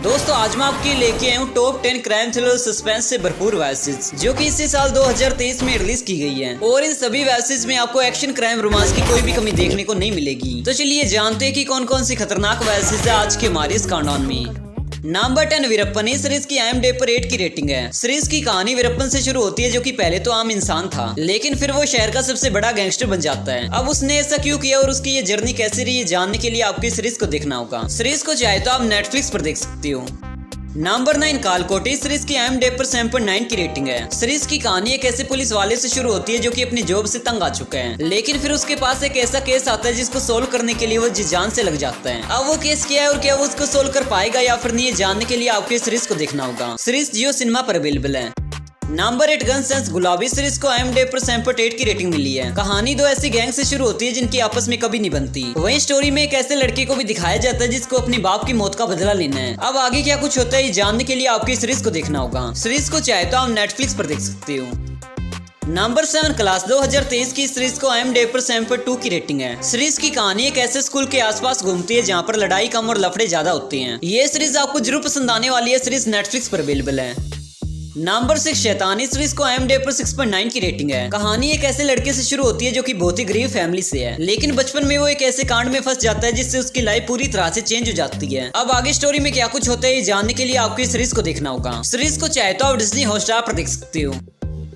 दोस्तों आज मैं आपके लेके आया हूँ टॉप 10 क्राइम थ्रिलर सस्पेंस से भरपूर वेब सीरीज जो कि इसी साल 2023 में रिलीज की गई है। और इन सभी वेब सीरीज में आपको एक्शन, क्राइम, रोमांस की कोई भी कमी देखने को नहीं मिलेगी। तो चलिए जानते हैं कि कौन कौन सी खतरनाक वेब सीरीज है आज के हमारे इस काउंटडाउन में। नंबर 10 वीरप्पन। इस सीरीज की IMDb पर 8 की रेटिंग है। सीरीज की कहानी वीरप्पन से शुरू होती है जो कि पहले तो आम इंसान था, लेकिन फिर वो शहर का सबसे बड़ा गैंगस्टर बन जाता है। अब उसने ऐसा क्यों किया और उसकी ये जर्नी कैसी रही, ये जानने के लिए आपको इस सीरीज को देखना होगा। सीरीज को चाहे तो आप नेटफ्लिक्स पर देख सकते हो। नंबर 9 कालकोट। इस सीरीज की IMDb पर 7.9 की रेटिंग है। सीरीज की कहानी एक ऐसे पुलिस वाले से शुरू होती है जो कि अपनी जॉब से तंग आ चुका है, लेकिन फिर उसके पास एक ऐसा केस आता है जिसको सोल्व करने के लिए वो जी जान से लग जाता है। अब वो केस क्या है और क्या वो उसको सोल्व कर पाएगा या फिर नहीं, ये जानने के लिए आपको इस सीरीज को देखना होगा। सीरीज जियो सिनेमा पर अवेलेबल है। नंबर 8 गन सेंस गुलाबी। सीरीज को IMDb पर 7.8 की रेटिंग मिली है। कहानी दो ऐसी गैंग से शुरू होती है जिनकी आपस में कभी नहीं बनती। वहीं स्टोरी में एक ऐसे लड़के को भी दिखाया जाता है जिसको अपनी बाप की मौत का बदला लेना है। अब आगे क्या कुछ होता है ये जानने के लिए आपको इस सीरीज को देखना होगा। सीरीज को चाहे तो आप नेटफ्लिक्स पर देख सकते हो। Number 7 class. 2023 की सीरीज को IMDb पर 7.2 की रेटिंग है। सीरीज की कहानी एक ऐसे स्कूल के आसपास घूमती है जहां पर लड़ाई कम और लफड़े ज्यादा होते हैं। ये सीरीज आपको जरूर पसंद आने वाली है। सीरीज नेटफ्लिक्स पर अवेलेबल है। नंबर 6 शैतानी। सीरीज को IMDb पर 6.9 की रेटिंग है। कहानी एक ऐसे लड़के से शुरू होती है जो कि बहुत ही गरीब फैमिली से है, लेकिन बचपन में वो एक ऐसे कांड में फंस जाता है जिससे उसकी लाइफ पूरी तरह से चेंज हो जाती है। अब आगे स्टोरी में क्या कुछ होता है ये जानने के लिए आपको इस सीरीज को देखना होगा। सीरीज को चाहे तो आप डिज्नी हॉटस्टार पर देख सकते हो।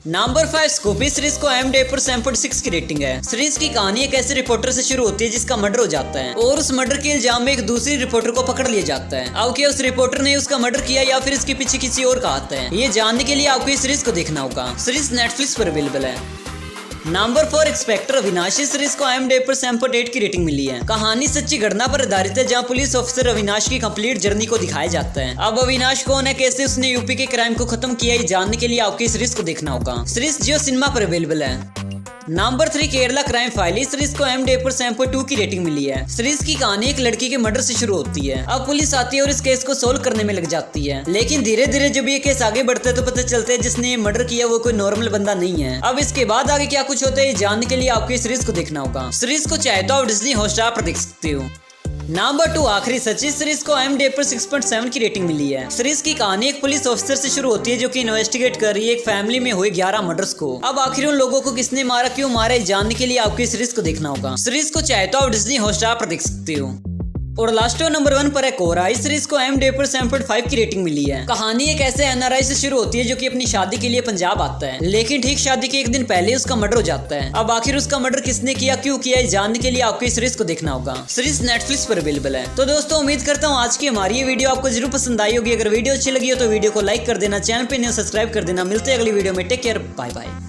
Number 5 Scooby. सीरीज को IMDb पर 7.6 की रेटिंग है। सीरीज की कहानी एक ऐसे रिपोर्टर से शुरू होती है जिसका मर्डर हो जाता है और उस मर्डर के इल्जाम में एक दूसरी रिपोर्टर को पकड़ लिया जाता है। अब क्या उस रिपोर्टर ने उसका मर्डर किया या फिर इसके पीछे किसी और का हाथ है, ये जानने के लिए आपको इस सीरीज को देखना होगा। सीरीज नेटफ्लिक्स पर अवेलेबल है। Number 4 inspector Avinash. इस सीरीज को IMDb पर 7.8 की रेटिंग मिली है। कहानी सच्ची घटना पर आधारित है जहां पुलिस ऑफिसर अविनाश की कंप्लीट जर्नी को दिखाया जाता है। अब अविनाश कौन है, कैसे उसने यूपी के क्राइम को खत्म किया, ये जानने के लिए आपको इस सीरीज को देखना होगा। सीरीज जियो सिनेमा पर अवेलेबल है। Number 3 Kerala crime file. इस सीरीज को IMDb पर 7.2 की रेटिंग मिली है। सीरीज की कहानी एक लड़की के मर्डर से शुरू होती है। अब पुलिस आती है और इस केस को सोल्व करने में लग जाती है, लेकिन धीरे धीरे जब ये केस आगे बढ़ता है तो पता चलता है जिसने ये मर्डर किया वो कोई नॉर्मल बंदा नहीं है। अब इसके बाद आगे क्या कुछ होता है ये जानने के लिए आपको इस सीरीज को देखना होगा। सीरीज को चाहे तो आप डिज्नी हॉटस्टार पर देख सकते हो। नंबर 2 आखिरी सच। इस सीरीज को IMDb पर 6.7 की रेटिंग मिली है। सीरीज की कहानी एक पुलिस ऑफिसर से शुरू होती है जो कि इन्वेस्टिगेट कर रही है एक फैमिली में हुए 11 मर्डर्स को। अब आखिर उन लोगों को किसने मारा, क्यों मारा, ये जानने के लिए आपको इस सीरीज को देखना होगा। सीरीज को चाहे तो आप डिज्नी हॉटस्टार पर देख सकते हो। और लास्ट नंबर 1 पर है कोरा। इस सीरीज को IMDb पर 7.5 की रेटिंग मिली है। कहानी एक ऐसे NRI से शुरू होती है जो कि अपनी शादी के लिए पंजाब आता है, लेकिन ठीक शादी के एक दिन पहले उसका मर्डर हो जाता है। अब आखिर उसका मर्डर किसने किया, क्यों किया, ये जानने के लिए आपको इस सीरीज को देखना होगा। सीरीज नेटफ्लिक्स पर अवेलेबल है। तो दोस्तों उम्मीद करता हूँ आज की हमारी ये वीडियो आपको जरूर पसंद आई होगी। अगर वीडियो अच्छी लगी हो तो वीडियो को लाइक कर देना, चैनल पे न्यू सब्सक्राइब कर देना। मिलते हैं अगली वीडियो में। Take care, bye bye.